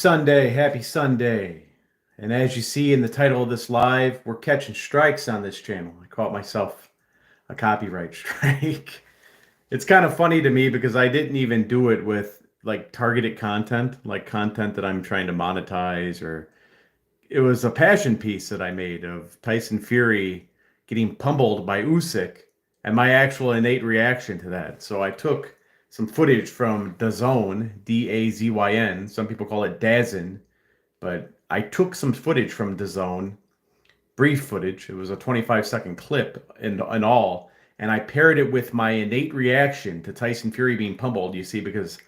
Sunday, happy Sunday. And as you see in the title of this live, we're catching strikes on this channel. I caught myself a copyright strike. It's kind of funny to me because I didn't even do it with like targeted content, like content that I'm trying to monetize, or it was a passion piece that I made of Tyson Fury getting pummeled by Usyk and my actual innate reaction to that. So I took some footage from DAZN, DAZYN. Some people call it DAZN, but I took some footage from DAZN, brief footage. It was a 25-second clip in all, and I paired it with my innate reaction to Tyson Fury being pummeled. You see, because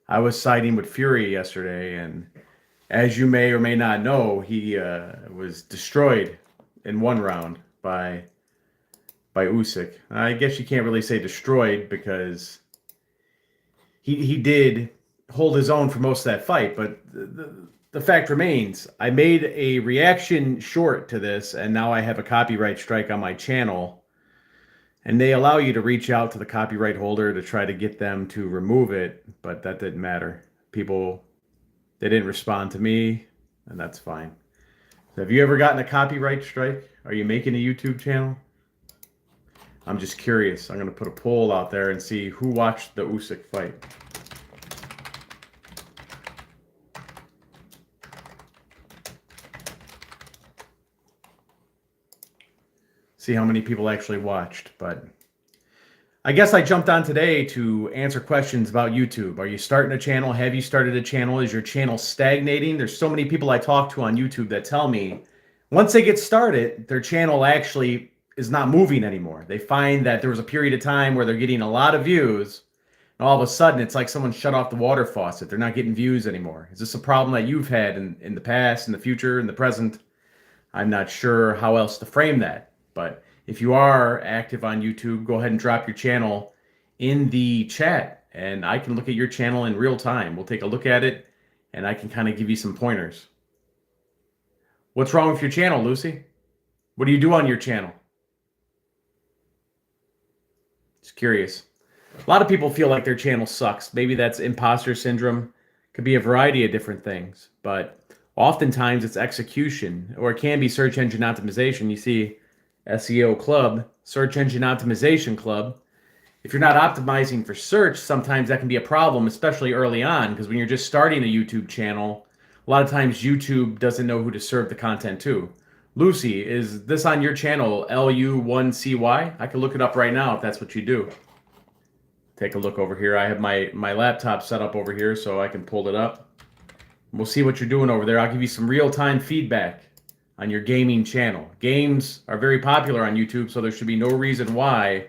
I was siding with Fury yesterday, and as you may or may not know, he was destroyed in one round by Usyk. I guess you can't really say destroyed because he did hold his own for most of that fight, but the fact remains, I made a reaction short to this, and now I have a copyright strike on my channel. And they allow you to reach out to the copyright holder to try to get them to remove it, but that didn't matter. They didn't respond to me, and that's fine. So have you ever gotten a copyright strike? Are you making a YouTube channel? I'm just curious. I'm going to put a poll out there and see who watched the Usyk fight. See how many people actually watched, but I guess I jumped on today to answer questions about YouTube. Are you starting a channel? Have you started a channel? Is your channel stagnating? There's so many people I talk to on YouTube that tell me once they get started, their channel actually is not moving anymore. They find that there was a period of time where they're getting a lot of views, and all of a sudden it's like someone shut off the water faucet. They're not getting views anymore. Is this a problem that you've had in the past, in the future, in the present? I'm not sure how else to frame that. But if you are active on YouTube, go ahead and drop your channel in the chat, and I can look at your channel in real time. We'll take a look at it, and I can kind of give you some pointers. What's wrong with your channel, Lucy? What do you do on your channel? Just curious. A lot of people feel like their channel sucks. Maybe that's imposter syndrome. Could be a variety of different things, but oftentimes it's execution, or it can be search engine optimization. You see SEO club, search engine optimization club. If you're not optimizing for search, sometimes that can be a problem, especially early on, because when you're just starting a YouTube channel, a lot of times YouTube doesn't know who to serve the content to. Lucy, is this on your channel, LU1CY? I can look it up right now if that's what you do. Take a look over here. I have my laptop set up over here so I can pull it up. We'll see what you're doing over there. I'll give you some real-time feedback on your gaming channel. Games are very popular on YouTube, so there should be no reason why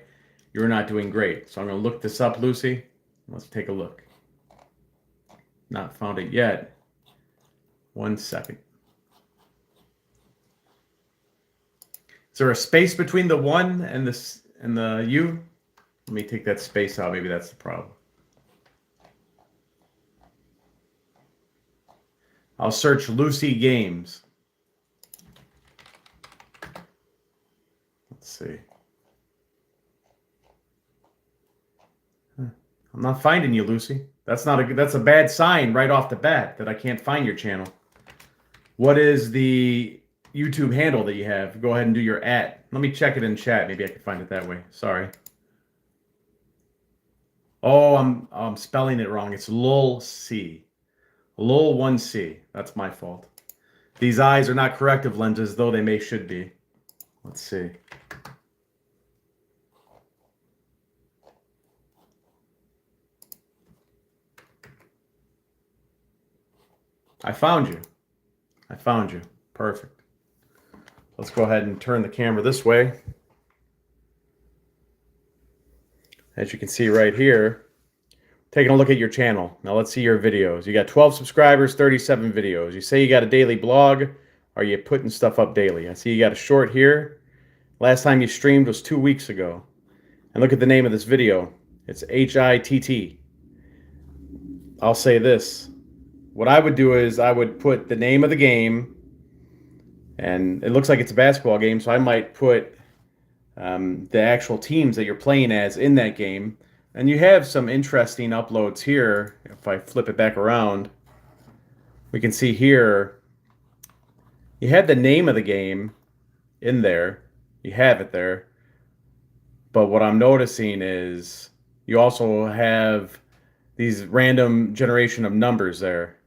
you're not doing great. So I'm going to look this up, Lucy. Let's take a look. Not found it yet. 1 second. Is there a space between the 1 and the U? Let me take that space out. Maybe that's the problem. I'll search Lucy Games. Let's see. I'm not finding you, Lucy. That's a bad sign right off the bat that I can't find your channel. What is the YouTube handle that you have? Go ahead and do your @. Let me check it in chat. Maybe I can find it that way. Sorry. Oh, I'm spelling it wrong. It's LULC. LUL1C. That's my fault. These eyes are not corrective lenses, though they should be. Let's see. I found you. I found you. Perfect. Let's go ahead and turn the camera this way. As you can see right here, taking a look at your channel. Now let's see your videos. You got 12 subscribers, 37 videos. You say you got a daily blog. Are you putting stuff up daily? I see you got a short here. Last time you streamed was 2 weeks ago. And look at the name of this video. It's HITT. I'll say this. What I would do is I would put the name of the game, and it looks like it's a basketball game, so I might put the actual teams that you're playing as in that game. And you have some interesting uploads here. If I flip it back around, we can see here, you had the name of the game in there. You have it there. But what I'm noticing is you also have these random generation of numbers there.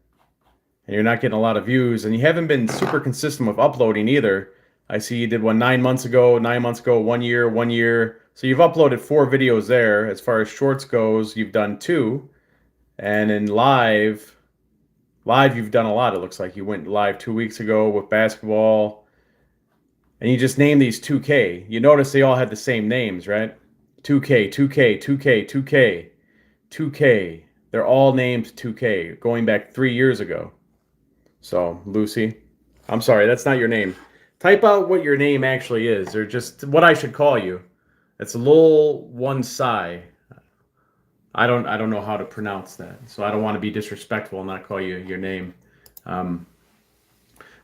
And you're not getting a lot of views. And you haven't been super consistent with uploading either. I see you did one 9 months ago, 9 months ago, 1 year, 1 year. So you've uploaded 4 videos there. As far as shorts goes, you've done 2. And in live you've done a lot. It looks like you went live 2 weeks ago with basketball. And you just named these 2K. You notice they all had the same names, right? 2K, 2K, 2K, 2K, 2K. They're all named 2K, going back 3 years ago. So, Lucy, I'm sorry, that's not your name. Type out what your name actually is, or just what I should call you. It's Lil One Sai. I don't know how to pronounce that, so I don't want to be disrespectful and not call you your name.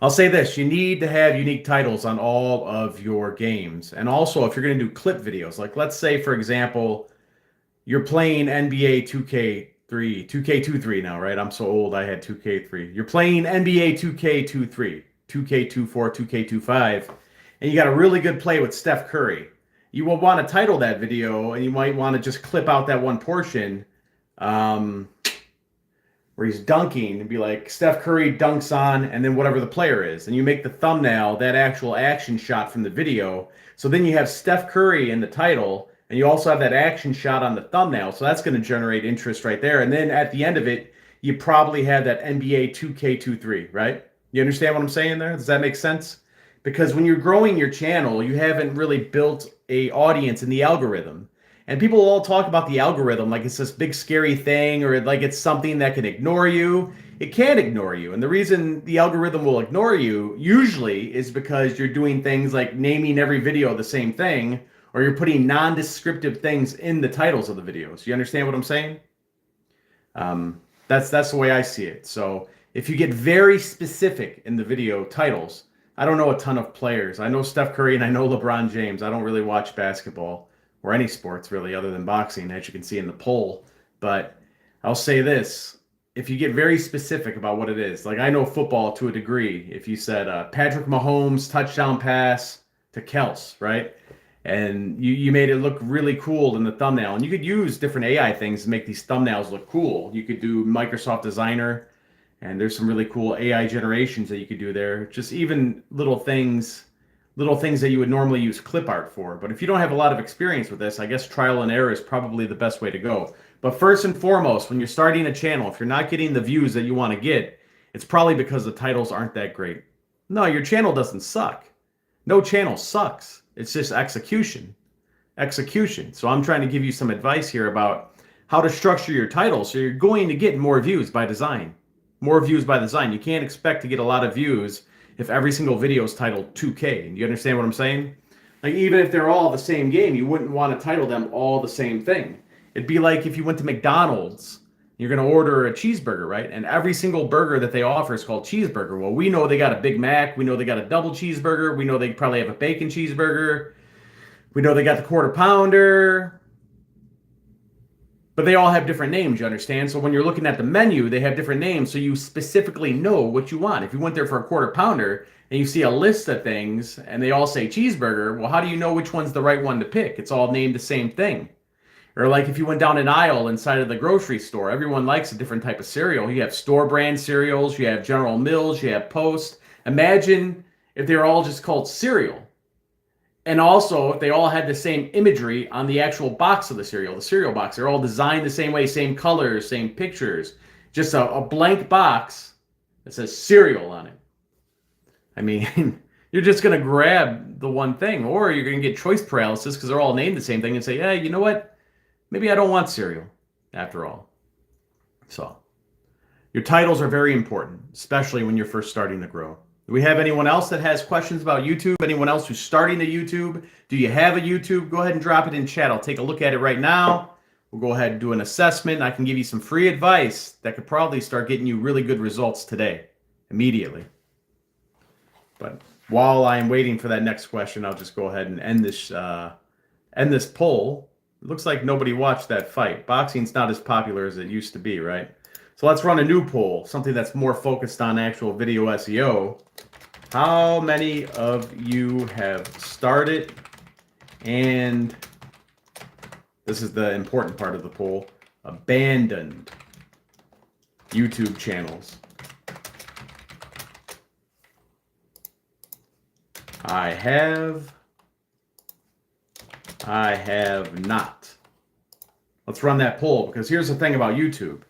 I'll say this, you need to have unique titles on all of your games. And also, if you're going to do clip videos, like let's say, for example, you're playing NBA 2K3, 2K23 now, right? I'm so old, I had 2K3. You're playing NBA 2K23, 2K24, 2K25, and you got a really good play with Steph Curry. You will want to title that video, and you might want to just clip out that one portion where he's dunking and be like, Steph Curry dunks on, and then whatever the player is. And you make the thumbnail that actual action shot from the video. So then you have Steph Curry in the title, and you also have that action shot on the thumbnail. So that's going to generate interest right there. And then at the end of it, you probably have that NBA 2K23, right? You understand what I'm saying there? Does that make sense? Because when you're growing your channel, you haven't really built a audience in the algorithm. And people all talk about the algorithm like it's this big scary thing, or like it's something that can ignore you. It can't ignore you. And the reason the algorithm will ignore you usually is because you're doing things like naming every video the same thing, or you're putting non-descriptive things in the titles of the videos. You understand what I'm saying? That's the way I see it. So if you get very specific in the video titles, I don't know a ton of players. I know Steph Curry and I know LeBron James. I don't really watch basketball or any sports really other than boxing, as you can see in the poll. But I'll say this, if you get very specific about what it is, like I know football to a degree, if you said Patrick Mahomes touchdown pass to Kels, right? And you made it look really cool in the thumbnail. And you could use different AI things to make these thumbnails look cool. You could do Microsoft Designer, and there's some really cool AI generations that you could do there. Just even little things that you would normally use clip art for. But if you don't have a lot of experience with this, I guess trial and error is probably the best way to go. But first and foremost, when you're starting a channel, if you're not getting the views that you want to get, it's probably because the titles aren't that great. No, your channel doesn't suck. No channel sucks. It's just execution. Execution. So I'm trying to give you some advice here about how to structure your titles so you're going to get more views by design. More views by design. You can't expect to get a lot of views if every single video is titled 2K. You understand what I'm saying? Like, even if they're all the same game, you wouldn't want to title them all the same thing. It'd be like if you went to McDonald's, you're going to order a cheeseburger, right? And every single burger that they offer is called cheeseburger. Well, we know they got a Big Mac. We know they got a double cheeseburger. We know they probably have a bacon cheeseburger. We know they got the quarter pounder. But they all have different names, you understand? So when you're looking at the menu, they have different names, so you specifically know what you want. If you went there for a quarter pounder and you see a list of things and they all say cheeseburger, well, how do you know which one's the right one to pick? It's all named the same thing. Or like if you went down an aisle inside of the grocery store, everyone likes a different type of cereal. You have store brand cereals, you have General Mills, you have Post. Imagine if they were all just called cereal. And also, if they all had the same imagery on the actual box of the cereal box. They're all designed the same way, same colors, same pictures. Just a blank box that says cereal on it. I mean, you're just going to grab the one thing, or you're going to get choice paralysis because they're all named the same thing and say, hey, you know what? Maybe I don't want cereal after all. So, your titles are very important, especially when you're first starting to grow. Do we have anyone else that has questions about YouTube? Anyone else who's starting a YouTube? Do you have a YouTube? Go ahead and drop it in chat. I'll take a look at it right now. We'll go ahead and do an assessment. I can give you some free advice that could probably start getting you really good results today, immediately. But while I'm waiting for that next question, I'll just go ahead and end this poll. It looks like nobody watched that fight. Boxing's not as popular as it used to be, right? So let's run a new poll, something that's more focused on actual video SEO. How many of you have started, and this is the important part of the poll, abandoned YouTube channels? I have not. Let's run that poll, because here's the thing about YouTube.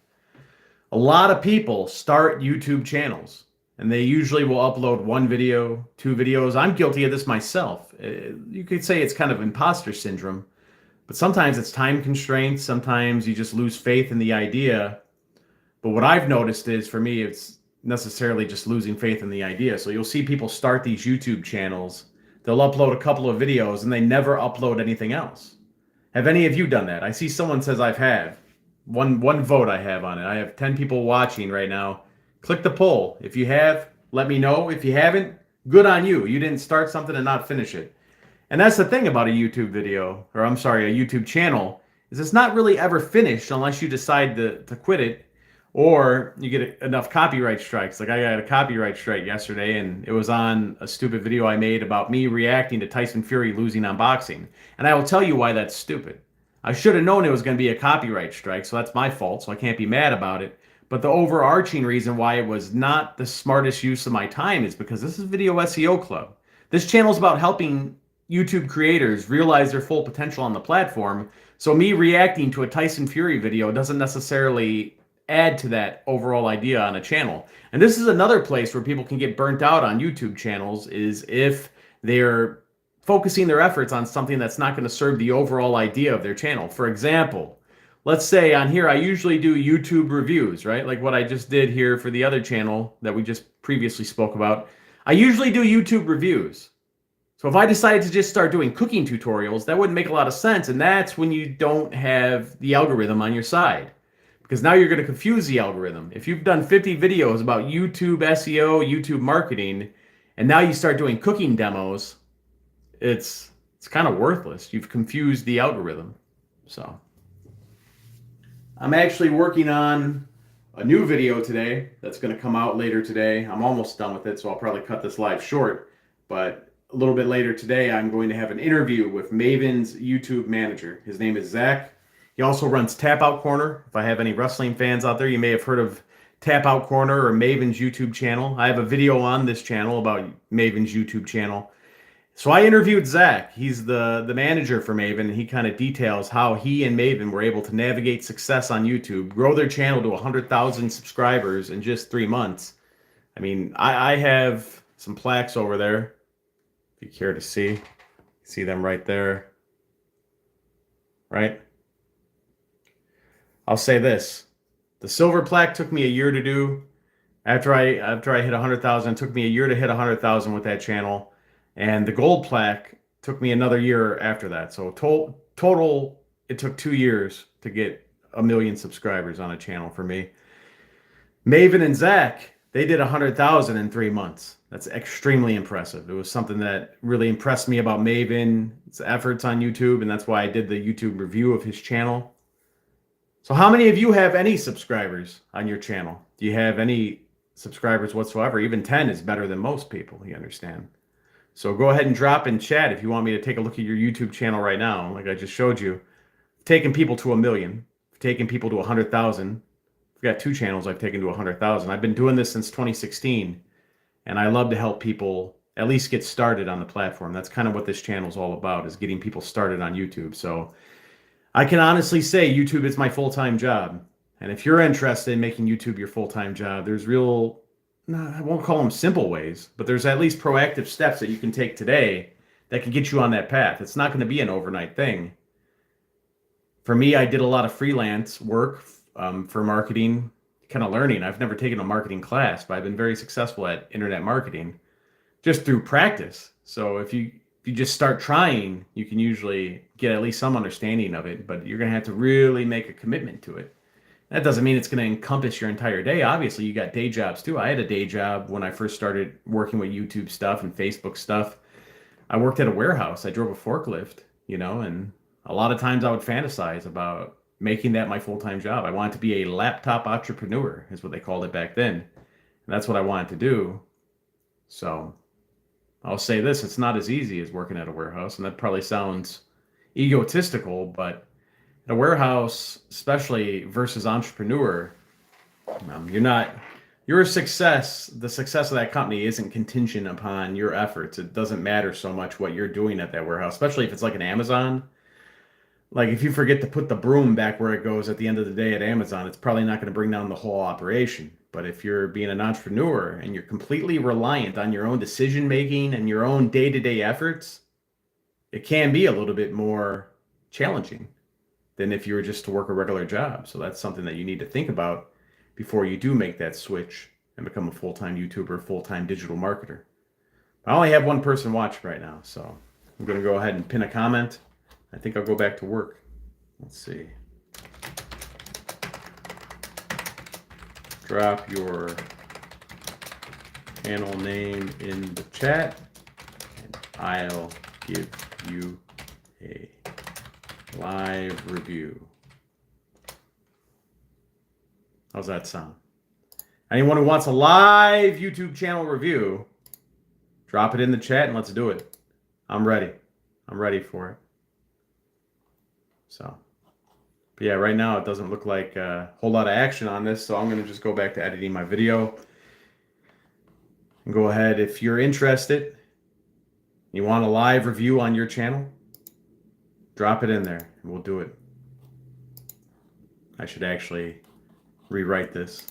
A lot of people start YouTube channels, and they usually will upload one video, two videos. I'm guilty of this myself. You could say it's kind of imposter syndrome, but sometimes it's time constraints. Sometimes you just lose faith in the idea. But what I've noticed is, for me, it's necessarily just losing faith in the idea. So you'll see people start these YouTube channels. They'll upload a couple of videos, and they never upload anything else. Have any of you done that? I see someone says I've had. One vote I have on it. I have 10 people watching right now. Click the poll. If you have, let me know. If you haven't, good on you. You didn't start something and not finish it. And that's the thing about a YouTube video, or I'm sorry, a YouTube channel, is it's not really ever finished unless you decide to quit it, or you get enough copyright strikes. Like I got a copyright strike yesterday, and it was on a stupid video I made about me reacting to Tyson Fury losing on boxing. And I will tell you why that's stupid. I should have known it was going to be a copyright strike, so that's my fault, so I can't be mad about it. But the overarching reason why it was not the smartest use of my time is because this is Video SEO Club. This channel is about helping YouTube creators realize their full potential on the platform, so me reacting to a Tyson Fury video doesn't necessarily add to that overall idea on a channel. And this is another place where people can get burnt out on YouTube channels, is if they're focusing their efforts on something that's not going to serve the overall idea of their channel. For example, let's say on here I usually do YouTube reviews, right? Like what I just did here for the other channel that we just previously spoke about. I usually do YouTube reviews. So if I decided to just start doing cooking tutorials, that wouldn't make a lot of sense. And that's when you don't have the algorithm on your side, because now you're going to confuse the algorithm. If you've done 50 videos about YouTube SEO, YouTube marketing, and now you start doing cooking demos, it's kind of worthless. You've confused the algorithm. So I'm actually working on a new video today that's going to come out later today. I'm almost done with it, so I'll probably cut this live short. But a little bit later today, I'm going to have an interview with Maven's YouTube manager. His name is Zach. He also runs Tap Out Corner. If I have any wrestling fans out there, you may have heard of Tap Out Corner or Maven's YouTube channel. I have a video on this channel about Maven's YouTube channel. So I interviewed Zach. He's the manager for Maven, and he kind of details how he and Maven were able to navigate success on YouTube, grow their channel to 100,000 subscribers in just 3 months. I mean, I have some plaques over there, if you care to see. See them right there, right? I'll say this. The silver plaque took me a year to do. After I hit 100,000, it took me a year to hit 100,000 with that channel. And the gold plaque took me another year after that. So total, it took 2 years to get 1 million subscribers on a channel for me. Maven and Zach, they did 100,000 in 3 months. That's extremely impressive. It was something that really impressed me about Maven's efforts on YouTube, and that's why I did the YouTube review of his channel. So how many of you have any subscribers on your channel? Do you have any subscribers whatsoever? Even 10 is better than most people, you understand? So go ahead and drop in chat if you want me to take a look at your YouTube channel right now. Like I just showed you, I've taken people to 1 million, I've taken people to 100,000. I've got 2 channels I've taken to 100,000. I've been doing this since 2016, and I love to help people at least get started on the platform. That's kind of what this channel is all about, is getting people started on YouTube. So I can honestly say YouTube is my full-time job. And if you're interested in making YouTube your full-time job, there's I won't call them simple ways, but there's at least proactive steps that you can take today that can get you on that path. It's not going to be an overnight thing. For me, I did a lot of freelance work for marketing, kind of learning. I've never taken a marketing class, but I've been very successful at internet marketing just through practice. So if you just start trying, you can usually get at least some understanding of it, but you're going to have to really make a commitment to it. That doesn't mean it's going to encompass your entire day. Obviously, you got day jobs too. I had a day job when I first started working with YouTube stuff and Facebook stuff. I worked at a warehouse. I drove a forklift, and a lot of times I would fantasize about making that my full-time job. I wanted to be a laptop entrepreneur, is what they called it back then. And that's what I wanted to do. So I'll say this, it's not as easy as working at a warehouse, and that probably sounds egotistical, but at a warehouse, especially versus entrepreneur, your success, the success of that company isn't contingent upon your efforts. It doesn't matter so much what you're doing at that warehouse, especially if it's like an Amazon. Like if you forget to put the broom back where it goes at the end of the day at Amazon, it's probably not going to bring down the whole operation. But if you're being an entrepreneur and you're completely reliant on your own decision making and your own day-to-day efforts, it can be a little bit more challenging than if you were just to work a regular job. So that's something that you need to think about before you do make that switch and become a full-time YouTuber, full-time digital marketer. I only have one person watching right now, so I'm going to go ahead and pin a comment. I think I'll go back to work. Let's see. Drop your channel name in the chat, and I'll give you a live review. How's that sound? Anyone who wants a live YouTube channel review, drop it in the chat and let's do it. I'm ready. I'm ready for it. So, but yeah, right now it doesn't look like a whole lot of action on this, so I'm going to just go back to editing my video. And go ahead, if you're interested, you want a live review on your channel, drop it in there and we'll do it. I should actually rewrite this.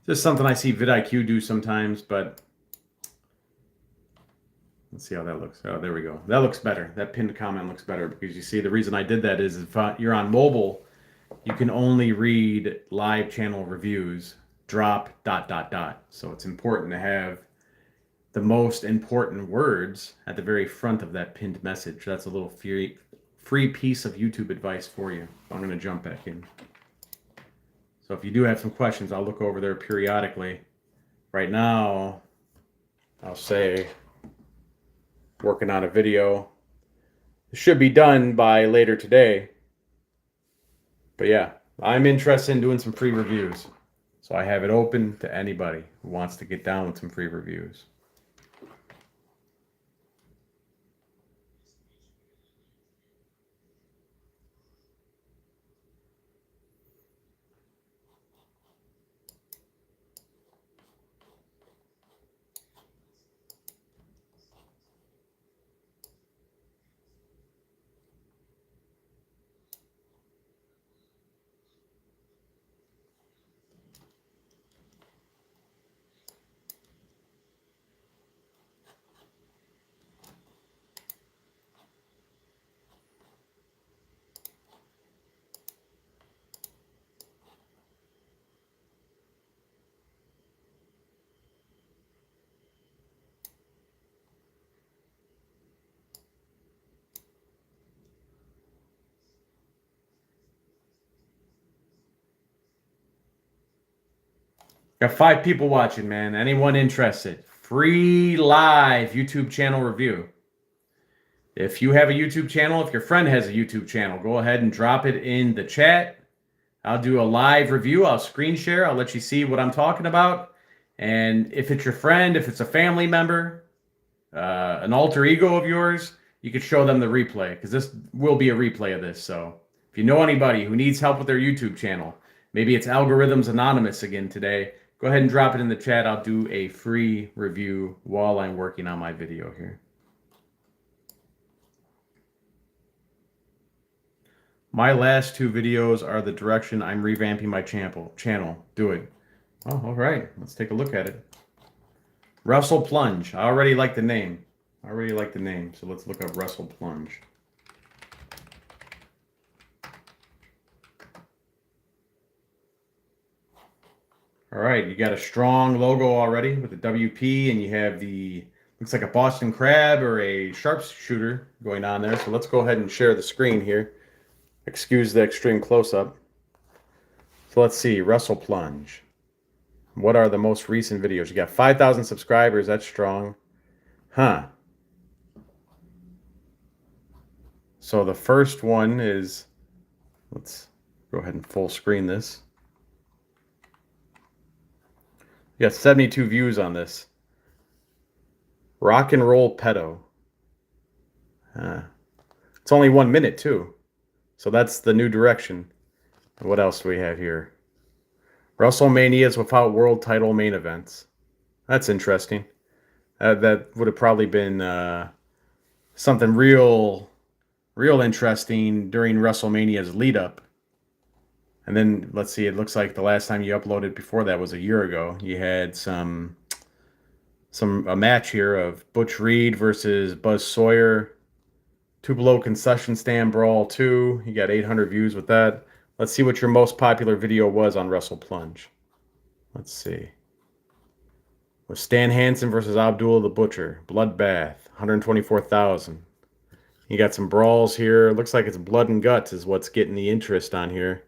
This is something I see vidIQ do sometimes, but let's see how that looks. Oh, there we go. That looks better. That pinned comment looks better because you see the reason I did that is if you're on mobile, you can only read live channel reviews, drop ... So it's important to have the most important words at the very front of that pinned message. That's a little free piece of YouTube advice for you. I'm going to jump back in. So if you do have some questions, I'll look over there periodically. Right now, I'll say, working on a video. It should be done by later today. But yeah, I'm interested in doing some free reviews. So I have it open to anybody who wants to get down with some free reviews. Got 5 people watching, man. Anyone interested? Free live YouTube channel review. If you have a YouTube channel, if your friend has a YouTube channel, go ahead and drop it in the chat. I'll do a live review. I'll screen share. I'll let you see what I'm talking about. And if it's your friend, if it's a family member, an alter ego of yours, you could show them the replay because this will be a replay of this. So if you know anybody who needs help with their YouTube channel, maybe it's Algorithms Anonymous again today, go ahead and drop it in the chat. I'll do a free review while I'm working on my video here. My last 2 videos are the direction I'm revamping my channel. Do it. Oh, all right. Let's take a look at it. Russell Plunge. I already like the name. So let's look up Russell Plunge. All right, you got a strong logo already with the WP, and you have the, looks like a Boston Crab or a sharpshooter going on there. So let's go ahead and share the screen here. Excuse the extreme close-up. So let's see, Wrestle Plunge. What are the most recent videos? You got 5,000 subscribers, that's strong. Huh. So the first one is, let's go ahead and full screen this. You got 72 views on this. Rock and Roll Pedo. It's only 1 minute too. So that's the new direction. What else do we have here? WrestleManias without world title main events. That's interesting. That would have probably been something real interesting during WrestleMania's lead up. And then let's see, it looks like the last time you uploaded before that was a year ago. You had a match here of Butch Reed versus Buzz Sawyer. Tupelo Concession Stand Brawl 2. You got 800 views with that. Let's see what your most popular video was on Wrestle Plunge. Let's see. With Stan Hansen versus Abdullah the Butcher. Bloodbath. 124,000. You got some brawls here. Looks like it's blood and guts is what's getting the interest on here,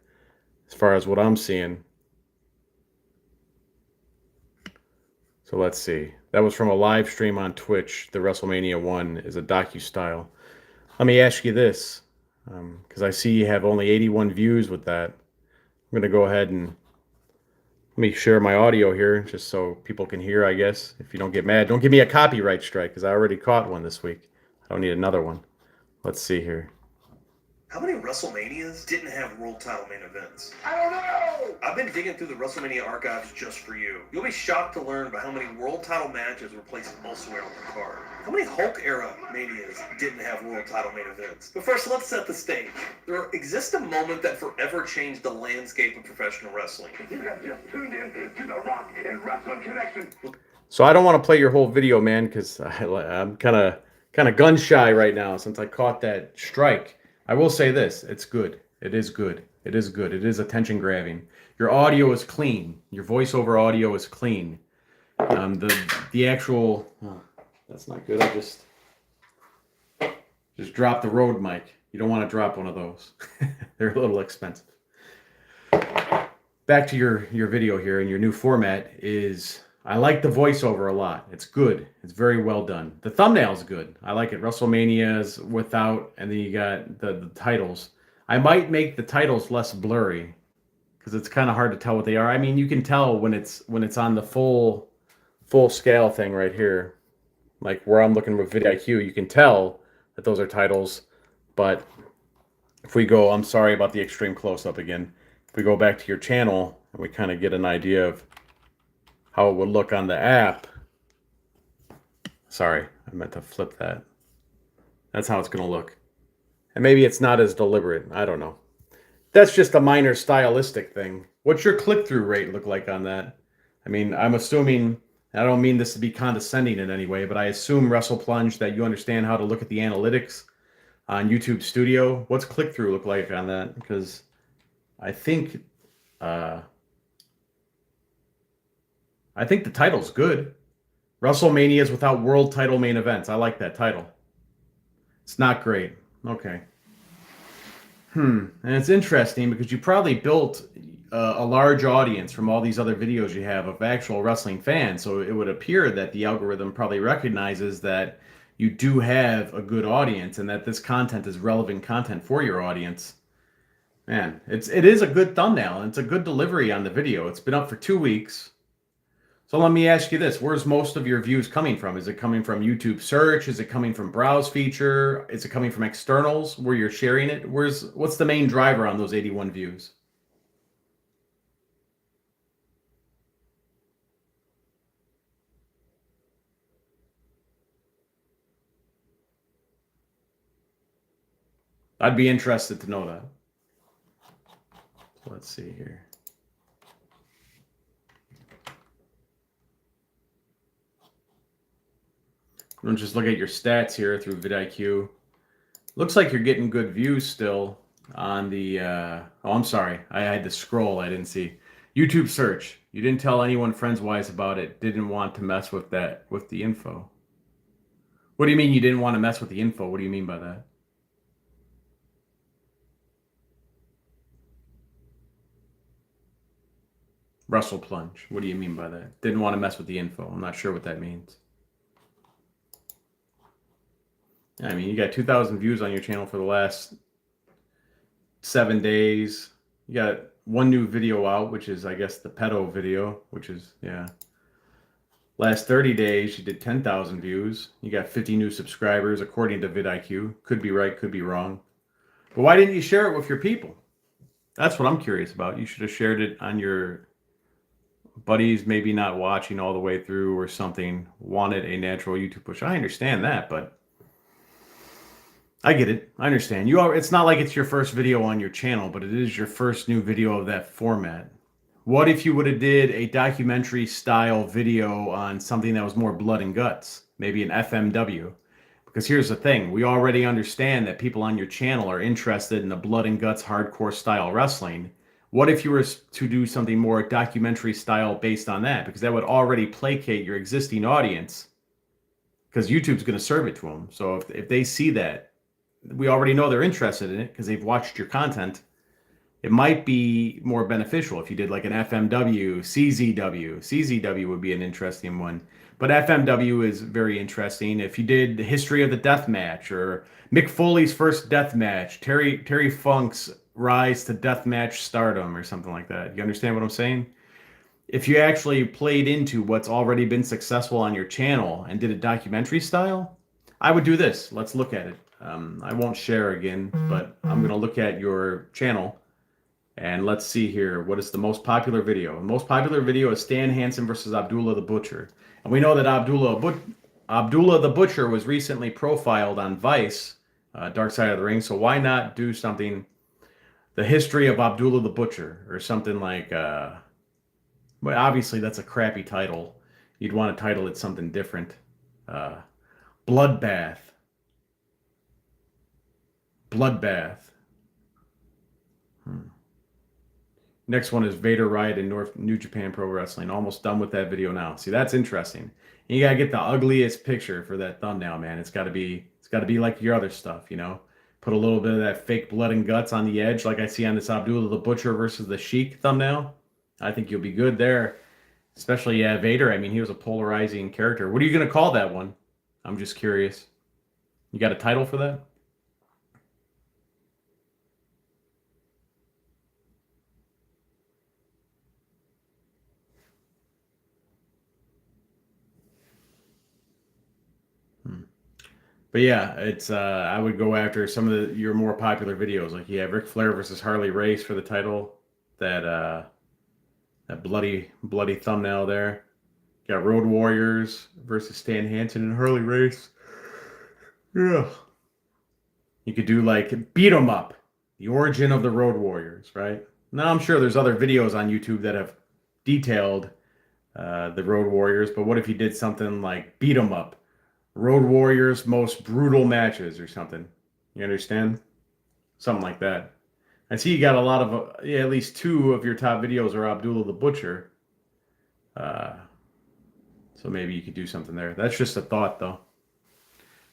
as far as what I'm seeing. So let's see. That was from a live stream on Twitch. The WrestleMania 1 is a docu-style. Let me ask you this, because I see you have only 81 views with that. I'm going to go ahead and let me share my audio here, just so people can hear, I guess. If you don't get mad, don't give me a copyright strike, because I already caught one this week. I don't need another one. Let's see here. How many WrestleManias didn't have world title main events? I don't know! I've been digging through the WrestleMania archives just for you. You'll be shocked to learn about how many world title matches were placed elsewhere on the card. How many Hulk era Manias didn't have world title main events? But first, let's set the stage. There exists a moment that forever changed the landscape of professional wrestling. You have just tuned in to the Rock and Wrestling Connection. So I don't want to play your whole video, man, because I'm kind of gun shy right now since I caught that strike. I will say this, it's good. It is good. It is good. It is attention grabbing. Your audio is clean. Your voiceover audio is clean. The actual, oh, that's not good. I just dropped the Rode mic. You don't want to drop one of those. They're a little expensive. Back to your video here, and your new format is, I like the voiceover a lot. It's good. It's very well done. The thumbnail's good. I like it. WrestleMania's without, and then you got the titles. I might make the titles less blurry because it's kind of hard to tell what they are. I mean, you can tell when it's on the full scale thing right here, like where I'm looking with vidIQ. You can tell that those are titles. But if we go, I'm sorry about the extreme close-up again. If we go back to your channel and we kind of get an idea of how it would look on the app. Sorry, I meant to flip that. That's how it's going to look. And maybe it's not as deliberate. I don't know. That's just a minor stylistic thing. What's your click-through rate look like on that? I mean, I'm assuming, I don't mean this to be condescending in any way, but I assume Wrestle Plunge that you understand how to look at the analytics on YouTube Studio. What's click-through look like on that? Because I think the title's good. WrestleManias without world title main events. I like that title. It's not great. Okay. And it's interesting because you probably built a large audience from all these other videos you have of actual wrestling fans. So it would appear that the algorithm probably recognizes that you do have a good audience and that this content is relevant content for your audience. Man, it is a good thumbnail and it's a good delivery on the video. It's been up for 2 weeks. So let me ask you this. Where's most of your views coming from? Is it coming from YouTube search? Is it coming from browse feature? Is it coming from externals where you're sharing it? What's the main driver on those 81 views? I'd be interested to know that. So let's see here. Don't just look at your stats here through vidIQ. Looks like you're getting good views still on the, oh, I'm sorry. I had to scroll. I didn't see. YouTube search. You didn't tell anyone friends-wise about it. Didn't want to mess with the info. What do you mean you didn't want to mess with the info? What do you mean by that? Russell plunge. What do you mean by that? Didn't want to mess with the info. I'm not sure what that means. I mean, you got 2,000 views on your channel for the last 7 days. You got one new video out, which is, I guess, the pedo video, which is, yeah. Last 30 days, you did 10,000 views. You got 50 new subscribers, according to vidIQ. Could be right, could be wrong. But why didn't you share it with your people? That's what I'm curious about. You should have shared it on your buddies, maybe not watching all the way through or something, wanted a natural YouTube push. I understand that, but I get it. I understand. It's not like it's your first video on your channel, but it is your first new video of that format. What if you would have did a documentary style video on something that was more blood and guts, maybe an FMW? Because here's the thing, we already understand that people on your channel are interested in the blood and guts hardcore style wrestling. What if you were to do something more documentary style based on that? Because that would already placate your existing audience, because YouTube's going to serve it to them. So if they see that, we already know they're interested in it because they've watched your content. It might be more beneficial if you did like an FMW, CZW. CZW would be an interesting one. But FMW is very interesting. If you did the history of the death match, or Mick Foley's first death match, Terry Funk's rise to death match stardom, or something like that. You understand what I'm saying? If you actually played into what's already been successful on your channel and did a documentary style, I would do this. Let's look at it. I won't share again, but I'm going to look at your channel. And let's see here. What is the most popular video? The most popular video is Stan Hansen versus Abdullah the Butcher. And we know that Abdullah the Butcher was recently profiled on Vice, Dark Side of the Ring. So why not do something, the history of Abdullah the Butcher, or something like, well, obviously that's a crappy title. You'd want to title it something different. Bloodbath. Bloodbath. Next one is Vader Riot in New Japan Pro Wrestling. Almost done with that video now. See, that's interesting. You gotta get the ugliest picture for that thumbnail, man. It's gotta be like your other stuff, you know. Put a little bit of that fake blood and guts on the edge, like I see on this Abdullah the Butcher versus the Sheik thumbnail. I think you'll be good there. Especially, yeah, Vader. I mean, he was a polarizing character. What are you gonna call that one? I'm just curious. You got a title for that? But yeah, it's I would go after some of your more popular videos. Like you have Ric Flair versus Harley Race for the title. That bloody thumbnail there. You got Road Warriors versus Stan Hansen and Harley Race. Yeah. You could do like Beat 'em Up, the origin of the Road Warriors, right? Now I'm sure there's other videos on YouTube that have detailed the Road Warriors, but what if you did something like Beat 'em Up, Road Warriors' most brutal matches, or something? You understand? Something like that. I see you got a lot of, yeah, at least 2 of your top videos are Abdullah the Butcher. So maybe you could do something there. That's just a thought, though.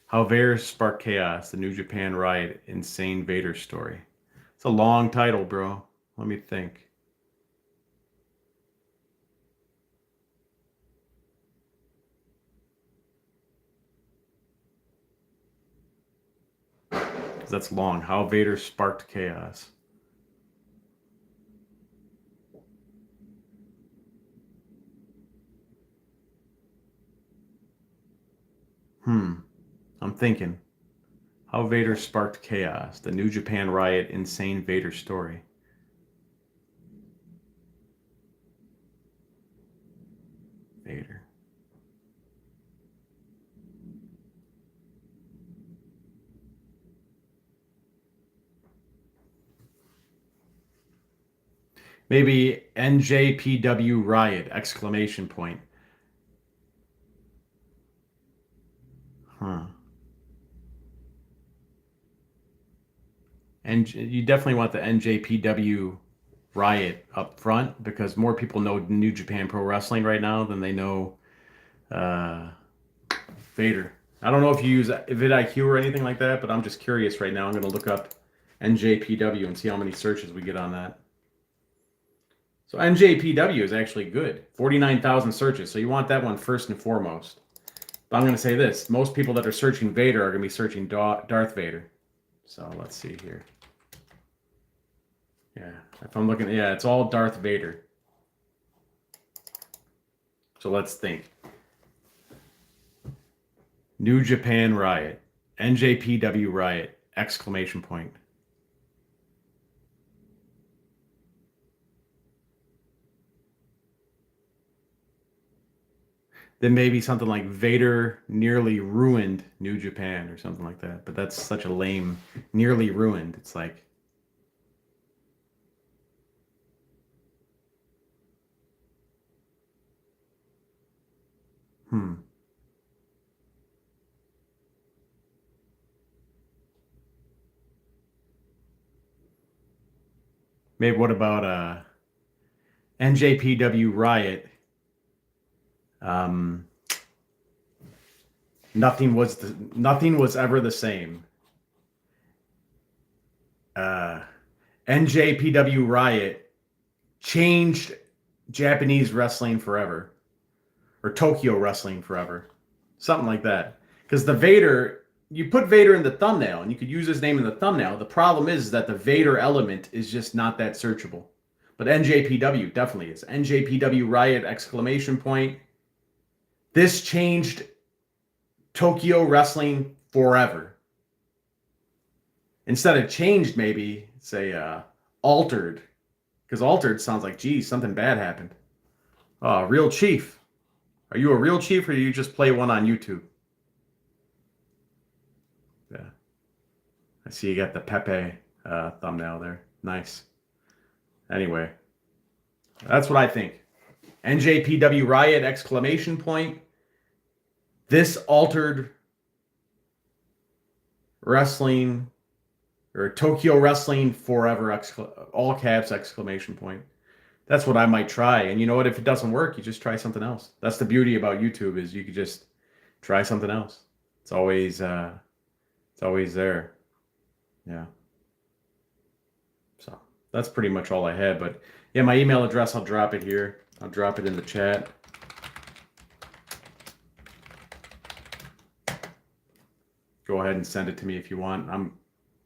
How Vader Sparked Chaos, the New Japan Riot, Insane Vader Story. It's a long title, bro. Let me think. That's long. How Vader Sparked Chaos. I'm thinking. How Vader Sparked Chaos. The New Japan Riot Insane Vader Story. Vader. Maybe NJPW Riot, exclamation point. And you definitely want the NJPW Riot up front because more people know New Japan Pro Wrestling right now than they know Vader. I don't know if you use vidIQ or anything like that, but I'm just curious right now. I'm going to look up NJPW and see how many searches we get on that. So NJPW is actually good. 49,000 searches. So you want that one first and foremost. But I'm going to say this. Most people that are searching Vader are going to be searching Darth Vader. So let's see here. Yeah, if I'm looking, yeah, it's all Darth Vader. So let's think. New Japan Riot. NJPW Riot. Exclamation point. Then maybe something like Vader nearly ruined New Japan or something like that. But that's such a lame, nearly ruined. It's like, Maybe what about NJPW Riot? Nothing was ever the same. NJPW Riot changed Japanese wrestling forever, or Tokyo wrestling forever, something like that. Because the Vader, you put Vader in the thumbnail, and you could use his name in the thumbnail. The problem is that the Vader element is just not that searchable. But NJPW definitely is. NJPW Riot exclamation point. This changed Tokyo wrestling forever. Instead of changed, maybe say altered. Because altered sounds like, geez, something bad happened. Real Chief. Are you a real chief or do you just play one on YouTube? Yeah. I see you got the Pepe thumbnail there. Nice. Anyway, that's what I think. NJPW Riot exclamation point. This altered wrestling or Tokyo wrestling forever, all caps exclamation point. That's what I might try. And you know what? If it doesn't work, you just try something else. That's the beauty about YouTube is you could just try something else. It's always there. Yeah. So that's pretty much all I had. But yeah, my email address, I'll drop it here. I'll drop it in the chat. Go ahead and send it to me if you want. I'm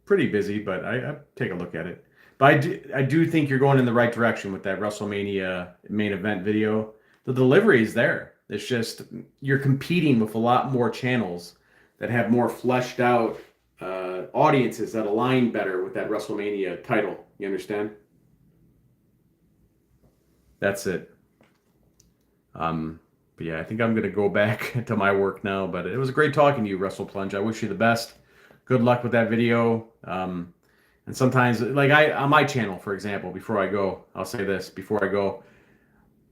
pretty busy, but I take a look at it. But I do think you're going in the right direction with that WrestleMania main event video. The delivery is there. It's just you're competing with a lot more channels that have more fleshed out audiences that align better with that WrestleMania title. You understand? That's it. But yeah, I think I'm going to go back to my work now. But it was great talking to you, WrestlePlunge. I wish you the best. Good luck with that video. And sometimes, like on my channel, for example, before I go, I'll say this before I go.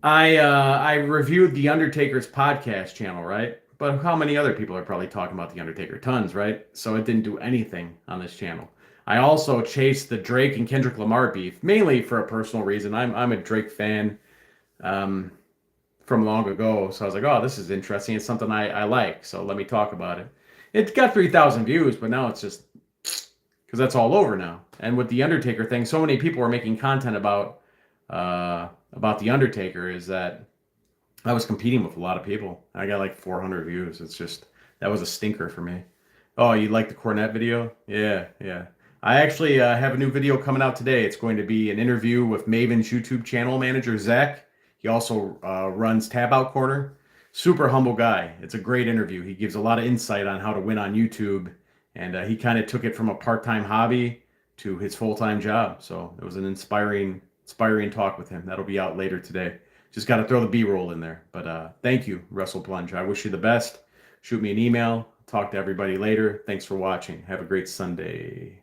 I reviewed The Undertaker's podcast channel, right? But how many other people are probably talking about The Undertaker? Tons, right? So it didn't do anything on this channel. I also chased the Drake and Kendrick Lamar beef, mainly for a personal reason. I'm a Drake fan from long ago. So I was like, oh, this is interesting. It's something I like. So let me talk about it. It got 3,000 views, but now it's just because that's all over now. And with the Undertaker thing, so many people are making content about the Undertaker is that I was competing with a lot of people. I got like 400 views. It's just, that was a stinker for me. Oh, you like the Cornette video? Yeah. I actually have a new video coming out today. It's going to be an interview with Maven's YouTube channel manager, Zach. He also runs Tab Out Corner. Super humble guy. It's a great interview. He gives a lot of insight on how to win on YouTube. And he kind of took it from a part-time hobby to his full-time job. So it was an inspiring talk with him. That'll be out later today. Just got to throw the B-roll in there. But thank you, WrestlePlunge. I wish you the best. Shoot me an email. Talk to everybody later. Thanks for watching. Have a great Sunday.